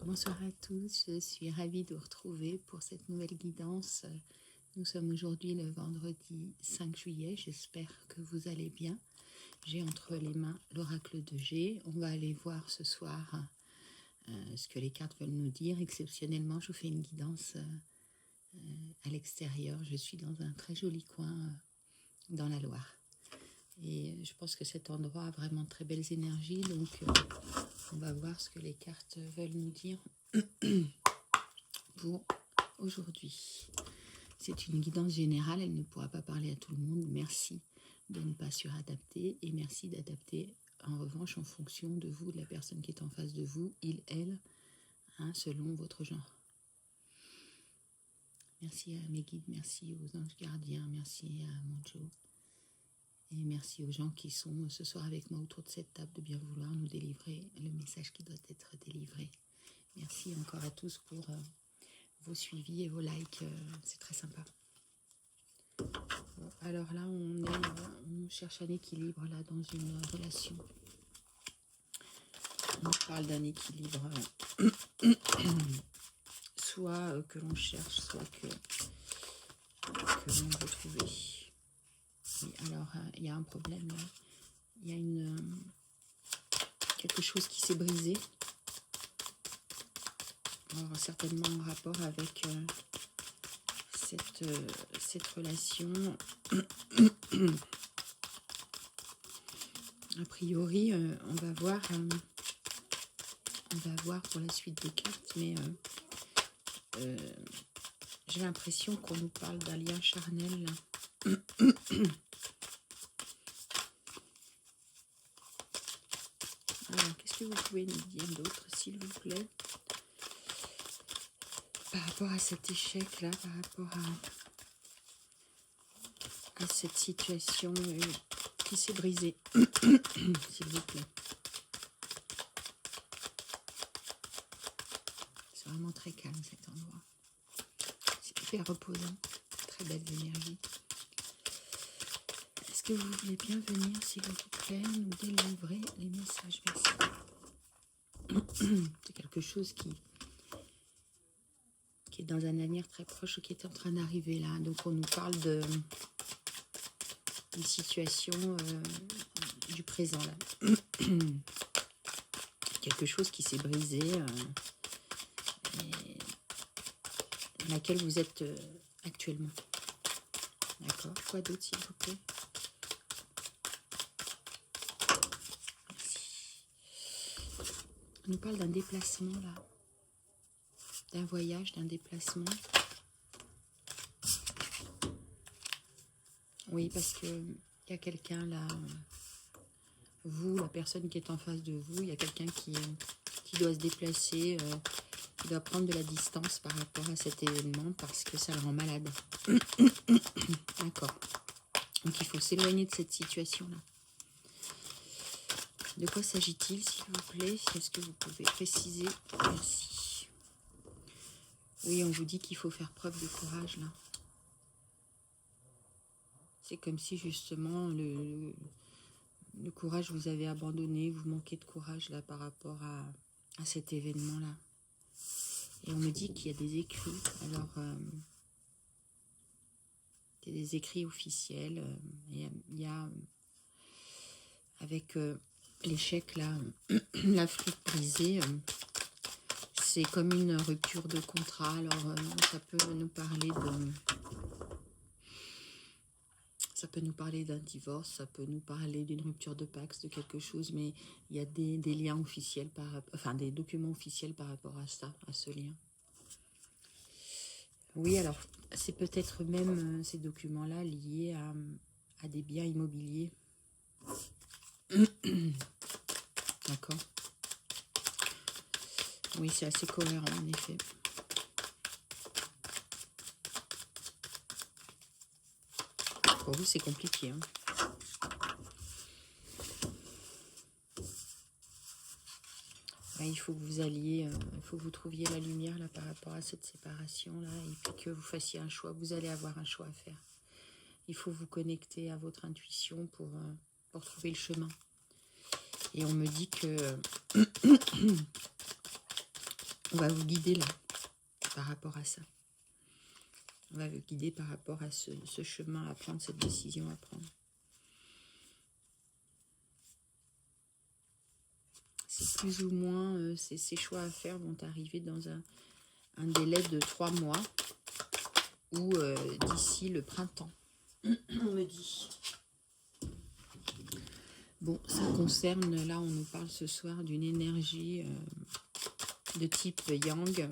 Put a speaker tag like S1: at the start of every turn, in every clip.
S1: Bonsoir à tous, je suis ravie de vous retrouver pour cette nouvelle guidance. Nous sommes aujourd'hui le vendredi 5 juillet, j'espère que vous allez bien. J'ai entre les mains l'oracle de G. On va aller voir ce soir ce que les cartes veulent nous dire. Exceptionnellement, je vous fais une guidance à l'extérieur. Je suis dans un très joli coin dans la Loire. Et je pense que cet endroit a vraiment de très belles énergies, donc on va voir ce que les cartes veulent nous dire pour aujourd'hui. C'est une guidance générale, elle ne pourra pas parler à tout le monde. Merci de ne pas suradapter et merci d'adapter en revanche en fonction de vous, de la personne qui est en face de vous, il, elle, selon votre genre. Merci à mes guides, merci aux anges gardiens, merci à mon Joe. Et merci aux gens qui sont ce soir avec moi autour de cette table de bien vouloir nous délivrer le message qui doit être délivré. Merci encore à tous pour vos suivis et vos likes, c'est très sympa. Bon, alors là, on cherche un équilibre là dans une relation. On parle d'un équilibre soit que l'on cherche, soit que l'on veut trouver. Oui, alors, il y a un problème là. Il y a quelque chose qui s'est brisé. Alors, certainement en rapport avec cette relation. A priori, on va voir pour la suite des cartes, mais j'ai l'impression qu'on nous parle d'un lien charnel là. Alors, qu'est-ce que vous pouvez nous dire d'autre, s'il vous plaît, par rapport à cet échec là, par rapport à cette situation qui s'est brisée, s'il vous plaît. C'est vraiment très calme cet endroit. C'est hyper reposant, très belle énergie. Est-ce que vous voulez bien venir, s'il vous plaît, nous délivrer les messages? Merci. C'est quelque chose qui est dans un avenir très proche, qui est en train d'arriver là. Donc on nous parle d'une situation du présent là. Quelque chose qui s'est brisé et dans laquelle vous êtes actuellement. D'accord. Quoi d'autre, s'il vous plaît? Merci. On nous parle d'un déplacement là. D'un voyage, d'un déplacement. Oui, parce qu'il y a quelqu'un là, vous, la personne qui est en face de vous, il y a quelqu'un qui doit se déplacer, qui doit prendre de la distance par rapport à cet événement parce que ça le rend malade. D'accord. Donc il faut s'éloigner de cette situation-là. De quoi s'agit-il, s'il vous plaît? Est-ce que vous pouvez préciser? Merci. Oui, on vous dit qu'il faut faire preuve de courage, là. C'est comme si, justement, le courage vous avez abandonné, vous manquez de courage, là, par rapport à cet événement-là. Et on me dit qu'il y a des écrits. Alors, il y a des écrits officiels. Il y a avec l'échec, là, la flûte brisée, c'est comme une rupture de contrat. Alors, ça peut nous parler d'un divorce, ça peut nous parler d'une rupture de Pax, de quelque chose, mais il y a des liens officiels, des documents officiels par rapport à ça, à ce lien. Oui, alors, c'est peut-être même ces documents-là liés à des biens immobiliers. D'accord. Oui, c'est assez cohérent, en effet. Pour vous, c'est compliqué, hein. Ouais, il faut que vous alliez, il faut que vous trouviez la lumière là par rapport à cette séparation-là, et puis que vous fassiez un choix. Vous allez avoir un choix à faire. Il faut vous connecter à votre intuition pour trouver le chemin. Et on me dit que On va vous guider là, par rapport à ça. On va vous guider par rapport à ce chemin à prendre, cette décision à prendre. C'est plus ou moins, ces choix à faire vont arriver dans un délai de 3 mois ou d'ici le printemps, on me dit. Bon, ça concerne, là on nous parle ce soir d'une énergie de type yang,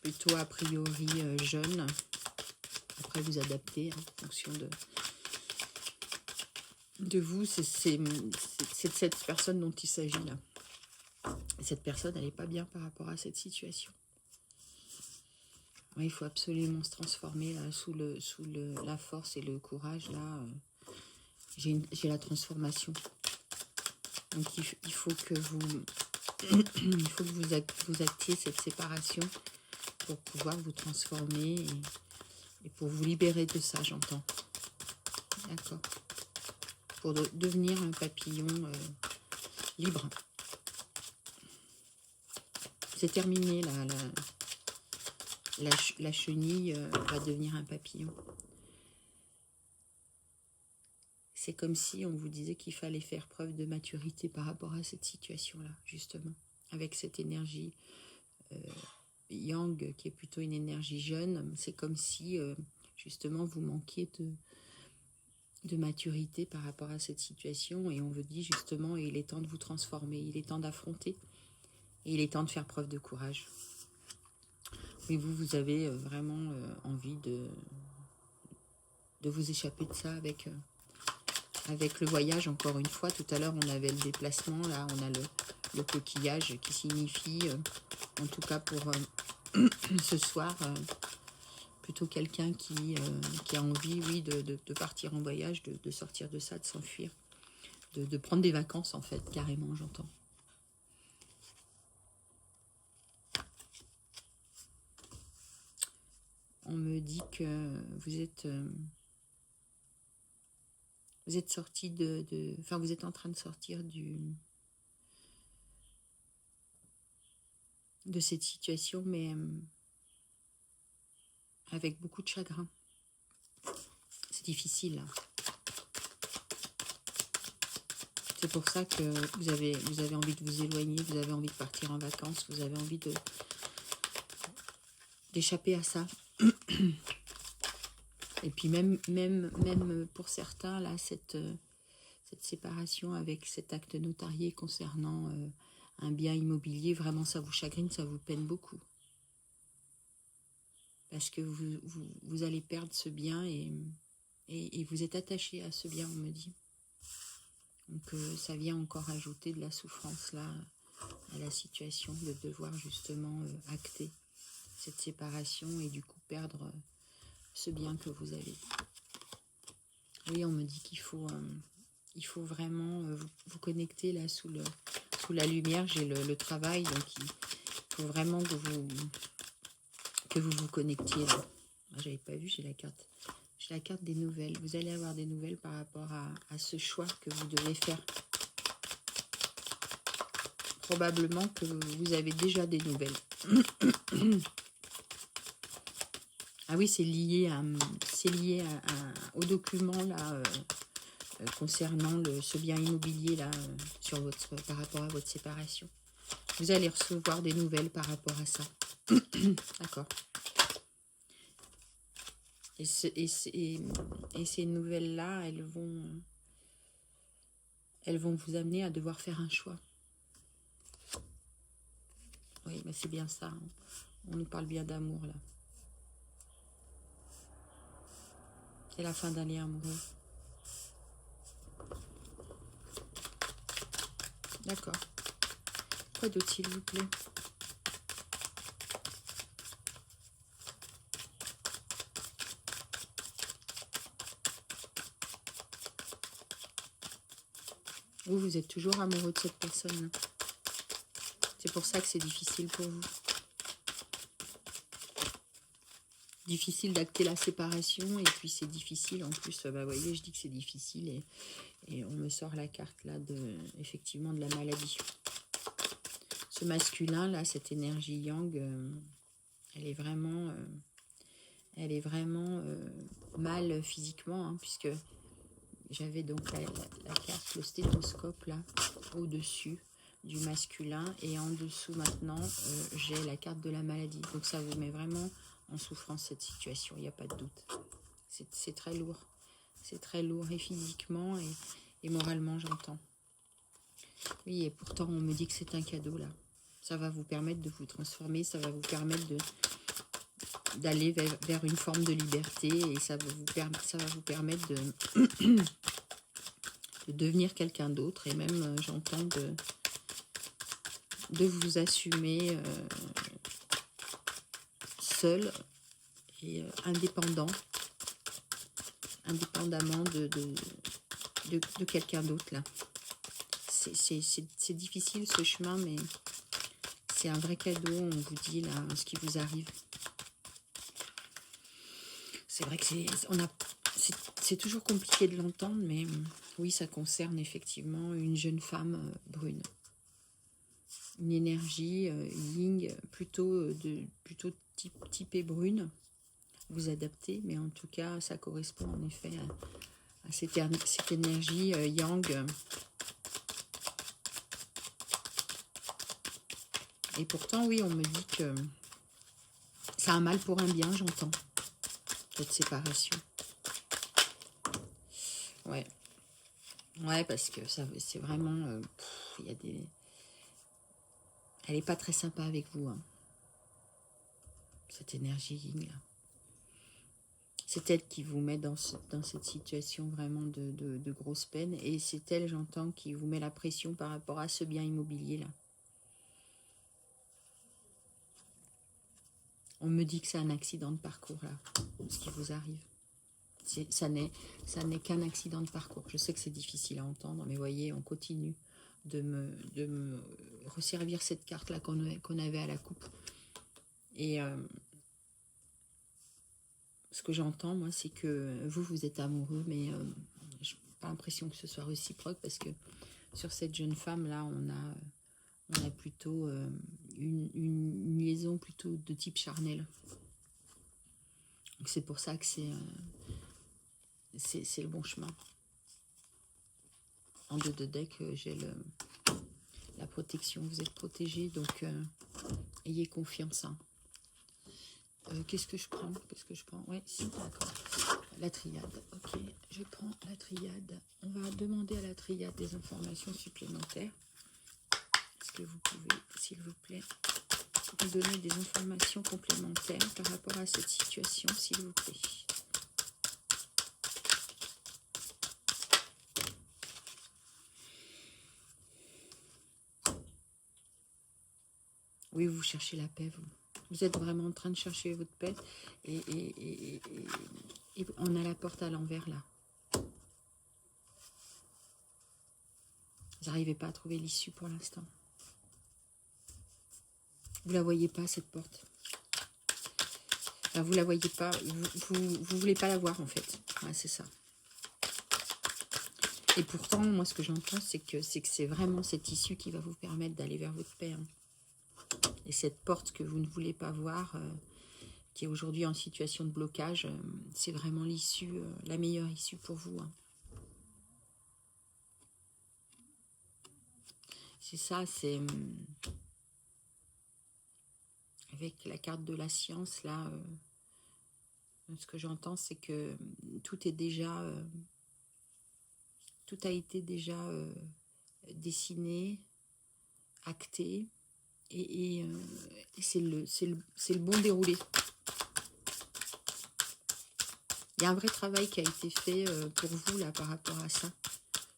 S1: plutôt a priori jeune. Après vous adaptez en fonction de vous, c'est de cette personne dont il s'agit là. Et cette personne, elle n'est pas bien par rapport à cette situation. Ouais, il faut absolument se transformer là, sous la force et le courage. Là, j'ai la transformation. Donc il faut que vous actiez cette séparation pour pouvoir vous transformer et pour vous libérer de ça, j'entends. D'accord. Pour devenir un papillon libre. C'est terminé, là. La chenille va devenir un papillon. C'est comme si on vous disait qu'il fallait faire preuve de maturité par rapport à cette situation-là, justement. Avec cette énergie yang, qui est plutôt une énergie jeune, c'est comme si, justement, vous manquiez de maturité par rapport à cette situation. Et on vous dit, justement, il est temps de vous transformer, il est temps d'affronter. Et il est temps de faire preuve de courage. Oui, vous avez vraiment envie de vous échapper de ça avec le voyage, encore une fois. Tout à l'heure, on avait le déplacement. Là, on a le coquillage qui signifie, en tout cas pour ce soir, plutôt quelqu'un qui a envie, oui, de partir en voyage, de sortir de ça, de s'enfuir, de prendre des vacances, en fait, carrément, j'entends. On me dit que vous êtes sorti enfin, vous êtes en train de sortir de cette situation, mais avec beaucoup de chagrin. C'est difficile. C'est pour ça que vous avez envie de vous éloigner, vous avez envie de partir en vacances, vous avez envie d'échapper à ça. Et puis même pour certains, là, cette séparation avec cet acte notarié concernant un bien immobilier, vraiment ça vous chagrine, ça vous peine beaucoup. Parce que vous allez perdre ce bien et vous êtes attaché à ce bien, on me dit. Donc ça vient encore ajouter de la souffrance là à la situation de devoir justement acter cette séparation et du coup perdre ce bien que vous avez. Oui, on me dit qu'il faut vraiment vous connecter là sous la lumière. J'ai le travail, donc il faut vraiment que vous connectiez là. J'avais pas vu, j'ai la carte. J'ai la carte des nouvelles. Vous allez avoir des nouvelles par rapport à ce choix que vous devez faire. Probablement que vous avez déjà des nouvelles. Ah oui, c'est lié au document là concernant ce bien immobilier là par rapport à votre séparation. Vous allez recevoir des nouvelles par rapport à ça. D'accord. Et ces nouvelles là, elles vont vous amener à devoir faire un choix. Oui, mais c'est bien ça. Hein. On nous parle bien d'amour là. C'est la fin d'un lien amoureux. D'accord. Quoi d'autre, s'il vous plaît? Vous êtes toujours amoureux de cette personne. C'est pour ça que c'est difficile pour vous. Difficile d'acter la séparation et puis c'est difficile en plus, vous voyez, je dis que c'est difficile et on me sort la carte là effectivement de la maladie. ce masculin-là, cette énergie yang, elle est vraiment mal physiquement, hein, puisque j'avais donc la carte, le stéthoscope là, au-dessus du masculin, et en dessous maintenant, j'ai la carte de la maladie. Donc ça vous met vraiment en souffrance cette situation, il n'y a pas de doute. C'est très lourd. C'est très lourd, et physiquement et moralement, j'entends. Oui, et pourtant, on me dit que c'est un cadeau, là. Ça va vous permettre de vous transformer, ça va vous permettre d'aller vers une forme de liberté, et ça va vous permettre de devenir quelqu'un d'autre, et même, j'entends, de vous assumer seul et indépendamment de quelqu'un d'autre, là. C'est difficile ce chemin, mais c'est un vrai cadeau, on vous dit là ce qui vous arrive. C'est vrai que c'est toujours compliqué de l'entendre, mais oui, ça concerne effectivement une jeune femme brune. Une énergie yin, plutôt typée brune. Vous adaptez, mais en tout cas, ça correspond en effet à cette énergie yang. Et pourtant, oui, on me dit que c'est un mal pour un bien, j'entends, cette séparation. Ouais. Ouais, parce que c'est vraiment... il y a des... Elle n'est pas très sympa avec vous, hein, cette énergie yin, là. C'est elle qui vous met dans cette situation vraiment de grosse peine. Et c'est elle, j'entends, qui vous met la pression par rapport à ce bien immobilier, là. On me dit que c'est un accident de parcours, là, ce qui vous arrive. Ça n'est qu'un accident de parcours. Je sais que c'est difficile à entendre, mais voyez, on continue de me resservir cette carte-là qu'on avait à la coupe. Et ce que j'entends, moi, c'est que vous êtes amoureux, mais je n'ai pas l'impression que ce soit réciproque, parce que sur cette jeune femme-là, on a plutôt une liaison plutôt de type charnel. Donc c'est pour ça que c'est le bon chemin. En deux de deck, j'ai la protection. Vous êtes protégé, donc ayez confiance. Hein. Qu'est-ce que je prends? Ouais, si, d'accord. La triade. Ok, je prends la triade. On va demander à la triade des informations supplémentaires. Est-ce que vous pouvez, s'il vous plaît, me donner des informations complémentaires par rapport à cette situation, s'il vous plaît? Oui, vous cherchez la paix, vous. Vous êtes vraiment en train de chercher votre paix, et on a la porte à l'envers, là. Vous n'arrivez pas à trouver l'issue pour l'instant. Vous la voyez pas, cette porte. Enfin, vous la voyez pas, vous voulez pas la voir, en fait. Ouais, c'est ça. Et pourtant, moi, ce que j'entends, c'est que c'est vraiment cette issue qui va vous permettre d'aller vers votre paix. Hein. Et cette porte que vous ne voulez pas voir, qui est aujourd'hui en situation de blocage, c'est vraiment l'issue, la meilleure issue pour vous. Hein. C'est ça, c'est... avec la carte de la science, là, ce que j'entends, c'est que tout est déjà... tout a été déjà dessiné, acté, et c'est le bon déroulé. Il y a un vrai travail qui a été fait pour vous, là, par rapport à ça.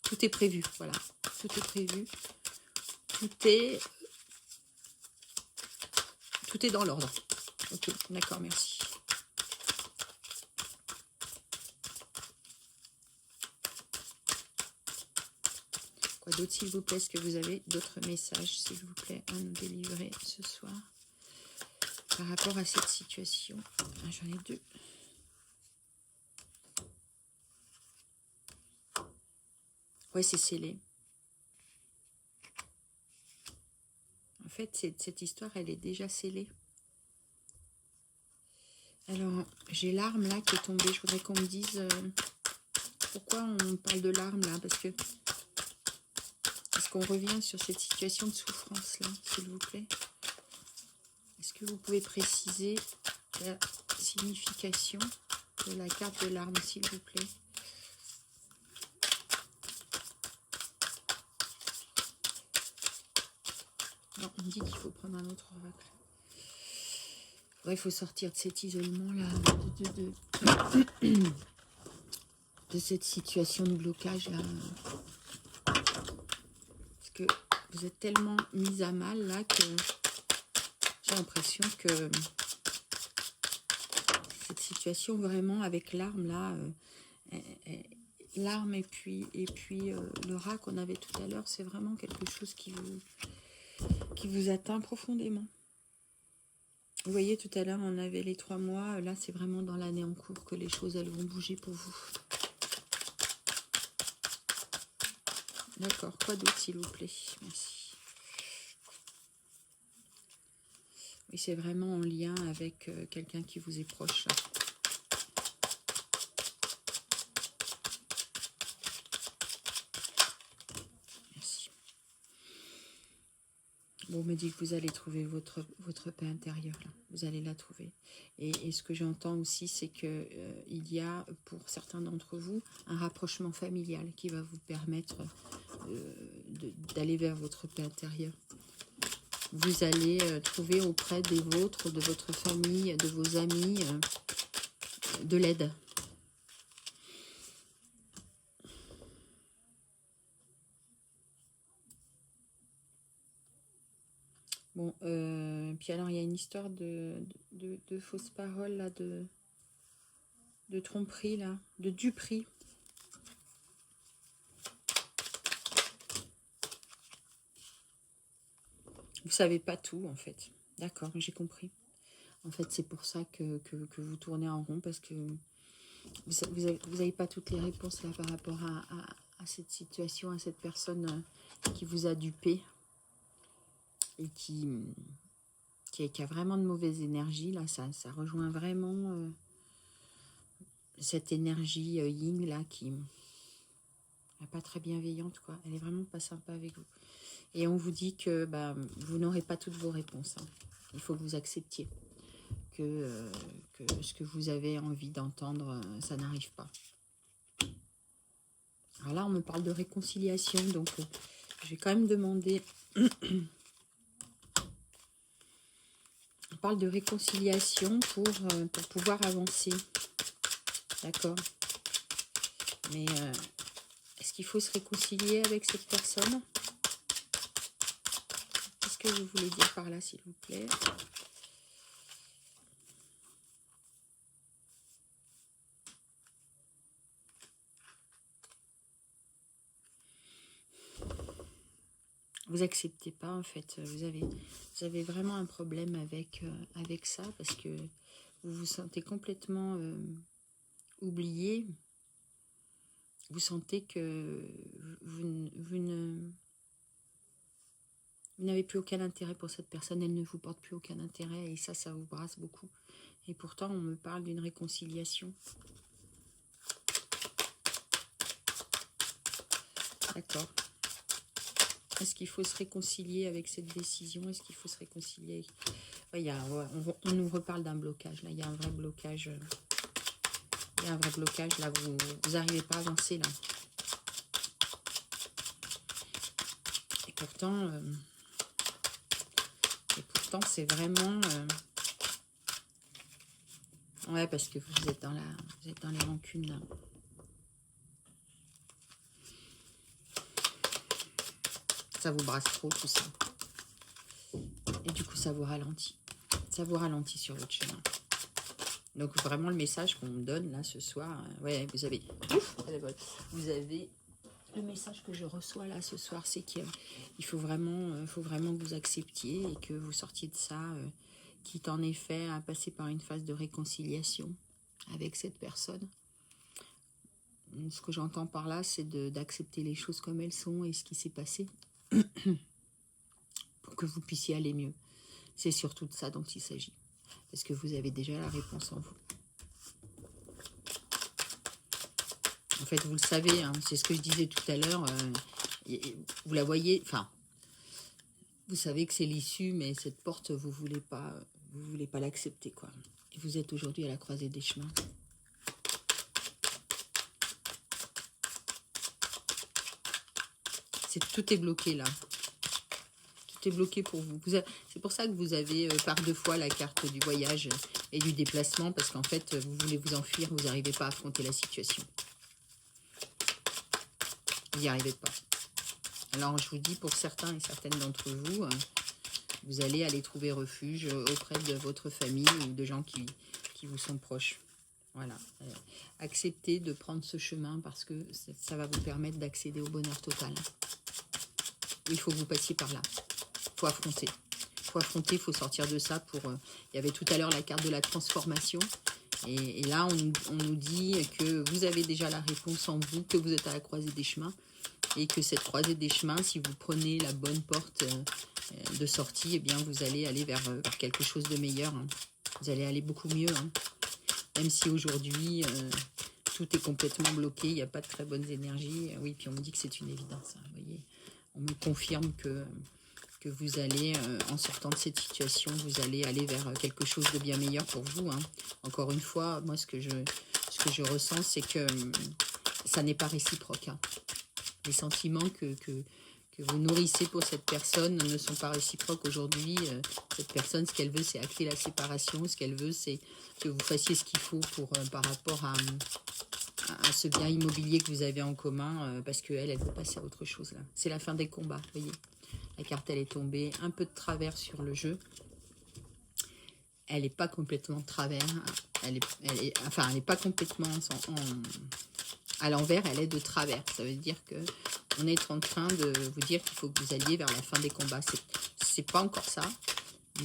S1: Tout est prévu, voilà. Tout est prévu. Tout est dans l'ordre. Ok, d'accord, merci. Quoi d'autre, s'il vous plaît? Est-ce que vous avez d'autres messages, s'il vous plaît, à nous délivrer ce soir par rapport à cette situation? J'en ai deux. Ouais, c'est scellé. fait, cette histoire, elle est déjà scellée. Alors, j'ai l'arme là qui est tombée. Je voudrais qu'on me dise pourquoi on parle de l'arme là. Parce qu'on revient sur cette situation de souffrance là, s'il vous plaît. Est-ce que vous pouvez préciser la signification de la carte de l'arme, s'il vous plaît? Non, on me dit qu'il faut prendre un autre oracle. Ouais, il faut sortir de cet isolement-là, de cette situation de blocage-là. Parce que vous êtes tellement mis à mal, là, que j'ai l'impression que cette situation, vraiment, avec l'arme, là, l'arme et puis le rat qu'on avait tout à l'heure, c'est vraiment quelque chose qui vous atteint profondément. Vous voyez, tout à l'heure, on avait les 3 mois. Là, c'est vraiment dans l'année en cours que les choses, elles vont bouger pour vous. D'accord. Quoi d'autre, s'il vous plaît? Merci. Oui, c'est vraiment en lien avec quelqu'un qui vous est proche, là. Merci. Bon, on me dit que vous allez trouver votre paix intérieure, là. Vous allez la trouver. Et ce que j'entends aussi, c'est que il y a, pour certains d'entre vous, un rapprochement familial qui va vous permettre d'aller vers votre paix intérieure. Vous allez trouver auprès des vôtres, de votre famille, de vos amis, de l'aide. Bon, puis alors il y a une histoire de fausses paroles, là, de tromperie, là, de duperie. Vous savez pas tout, en fait. D'accord, j'ai compris. En fait, c'est pour ça que vous tournez en rond, parce que vous avez pas toutes les réponses, là, par rapport à cette situation, à cette personne qui vous a dupé et qui a vraiment de mauvaise énergie, là. Ça rejoint vraiment cette énergie yin, là, qui n'est pas très bienveillante, quoi. Elle est vraiment pas sympa avec vous. Et on vous dit que vous n'aurez pas toutes vos réponses, hein. Il faut que vous acceptiez que ce que vous avez envie d'entendre, ça n'arrive pas. Alors là, on me parle de réconciliation, donc je vais quand même demander... On parle de réconciliation pour pouvoir avancer. D'accord. Mais est-ce qu'il faut se réconcilier avec cette personne? Qu'est-ce que vous voulez dire par là, s'il vous plaît? Vous acceptez pas, en fait. Vous avez vraiment un problème avec ça, parce que vous vous sentez complètement oublié. Vous sentez que vous n'avez plus aucun intérêt pour cette personne, elle ne vous porte plus aucun intérêt, et ça vous brasse beaucoup. Et pourtant, on me parle d'une réconciliation. D'accord. Est-ce qu'il faut se réconcilier avec cette décision? Est-ce qu'il faut se réconcilier avec... on nous reparle d'un blocage. Là, il y a un vrai blocage. Il y a un vrai blocage. Là, vous n'arrivez pas à avancer, là. Et pourtant, c'est vraiment... Ouais, parce que vous êtes dans les rancunes, là. Ça vous brasse trop, tout ça. Et du coup, ça vous ralentit. Ça vous ralentit sur votre chemin. Donc, vraiment, le message qu'on me donne, là, ce soir... ouais, vous avez... Vous avez... Le message que je reçois, là, ce soir, c'est qu'il faut vraiment que vous acceptiez et que vous sortiez de ça, quitte en effet à passer par une phase de réconciliation avec cette personne. Ce que j'entends par là, c'est d'accepter les choses comme elles sont et ce qui s'est passé. pour que vous puissiez aller mieux. C'est surtout de ça dont il s'agit. Parce que vous avez déjà la réponse en vous. En fait, vous le savez, hein, c'est ce que je disais tout à l'heure. Vous la voyez, enfin, vous savez que c'est l'issue, mais cette porte, vous voulez pas l'accepter, quoi. Et vous êtes aujourd'hui à la croisée des chemins. Tout est bloqué là. Tout est bloqué pour vous. C'est pour ça que vous avez par 2 fois la carte du voyage et du déplacement, parce qu'en fait, vous voulez vous enfuir, vous n'arrivez pas à affronter la situation. Vous n'y arrivez pas. Alors, je vous dis, pour certains et certaines d'entre vous, vous allez aller trouver refuge auprès de votre famille ou de gens qui vous sont proches. Voilà. Acceptez de prendre ce chemin parce que ça va vous permettre d'accéder au bonheur total. Il faut que vous passiez par là. Il faut affronter. Il faut sortir de ça. Il y avait tout à l'heure la carte de la transformation. Et là, on nous dit que vous avez déjà la réponse en vous, que vous êtes à la croisée des chemins. Et que cette croisée des chemins, si vous prenez la bonne porte de sortie, eh bien, vous allez aller vers quelque chose de meilleur. Hein. Vous allez aller beaucoup mieux. Hein. Même si aujourd'hui, tout est complètement bloqué, il n'y a pas de très bonnes énergies. Oui, puis on me dit que c'est une évidence. Hein, vous voyez, on me confirme que vous allez, en sortant de cette situation, vous allez aller vers quelque chose de bien meilleur pour vous. Hein. Encore une fois, moi, ce que je ressens, c'est que ça n'est pas réciproque. Hein. Les sentiments que vous nourrissez pour cette personne ne sont pas réciproques aujourd'hui. Cette personne, ce qu'elle veut, c'est acter la séparation. Ce qu'elle veut, c'est que vous fassiez ce qu'il faut par rapport à ce bien immobilier que vous avez en commun, parce qu'elle veut passer à autre chose. C'est la fin des combats, vous voyez. La carte, elle est tombée un peu de travers sur le jeu. Elle n'est pas complètement de travers. Elle n'est pas complètement à l'envers, elle est de travers. Ça veut dire que on est en train de vous dire qu'il faut que vous alliez vers la fin des combats. C'est pas encore ça,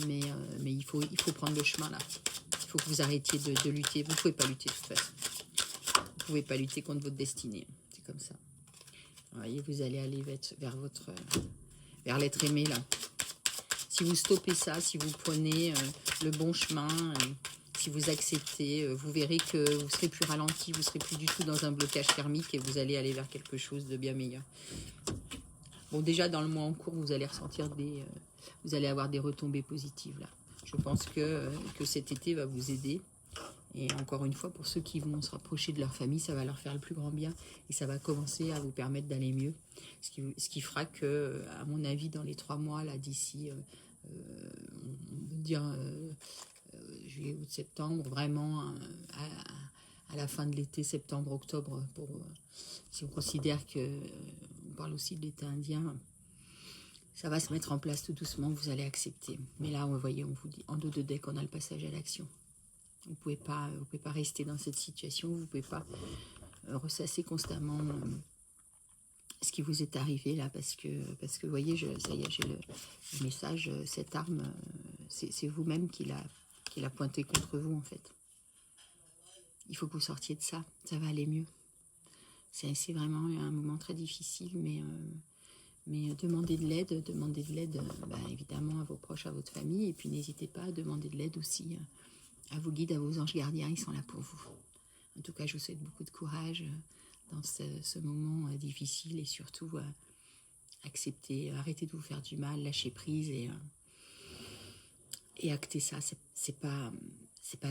S1: mais il faut prendre le chemin là. Il faut que vous arrêtiez de lutter. Vous ne pouvez pas lutter de toute façon. Vous ne pouvez pas lutter contre votre destinée. C'est comme ça. Vous voyez, vous allez aller vers l'être aimé là. Si vous stoppez ça, si vous prenez le bon chemin, si vous acceptez, vous verrez que vous serez plus ralenti, vous serez plus du tout dans un blocage karmique et vous allez aller vers quelque chose de bien meilleur. Bon, déjà dans le mois en cours, vous allez ressentir vous allez avoir des retombées positives là. Je pense que cet été va vous aider. Et encore une fois, pour ceux qui vont se rapprocher de leur famille, ça va leur faire le plus grand bien et ça va commencer à vous permettre d'aller mieux. Ce qui fera que, à mon avis, dans les 3 mois là d'ici, on peut dire juillet, août, septembre, vraiment à la fin de l'été, septembre, octobre, si on considère on parle aussi de l'été indien, ça va se mettre en place tout doucement, vous allez accepter. Mais là, vous voyez, on vous dit, en dos de deck, on a le passage à l'action. Vous ne pouvez pas rester dans cette situation, vous ne pouvez pas ressasser constamment ce qui vous est arrivé là, parce que vous voyez, ça y est, j'ai le message, cette arme, c'est vous-même qui l'a pointé contre vous en fait. Il faut que vous sortiez de ça, ça va aller mieux. C'est vraiment un moment très difficile, mais demandez de l'aide, évidemment à vos proches, à votre famille, et puis n'hésitez pas à demander de l'aide aussi à vos guides, à vos anges gardiens, ils sont là pour vous. En tout cas, je vous souhaite beaucoup de courage dans ce moment difficile et surtout accepter, arrêtez de vous faire du mal, lâchez prise et actez ça. C'est pas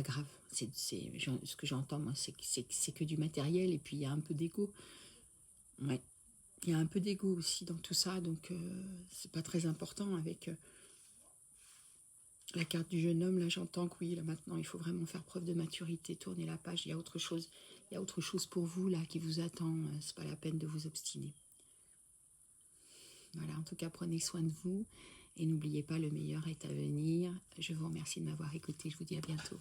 S1: grave. Ce que j'entends, moi, c'est que du matériel et puis il y a un peu d'ego. Ouais. Il y a un peu d'ego aussi dans tout ça, donc c'est pas très important avec la carte du jeune homme. Là, j'entends que oui, là maintenant, il faut vraiment faire preuve de maturité, tourner la page. Il y a autre chose pour vous là qui vous attend. C'est pas la peine de vous obstiner. Voilà, en tout cas, prenez soin de vous et n'oubliez pas, le meilleur est à venir. Je vous remercie de m'avoir écouté. Je vous dis à bientôt.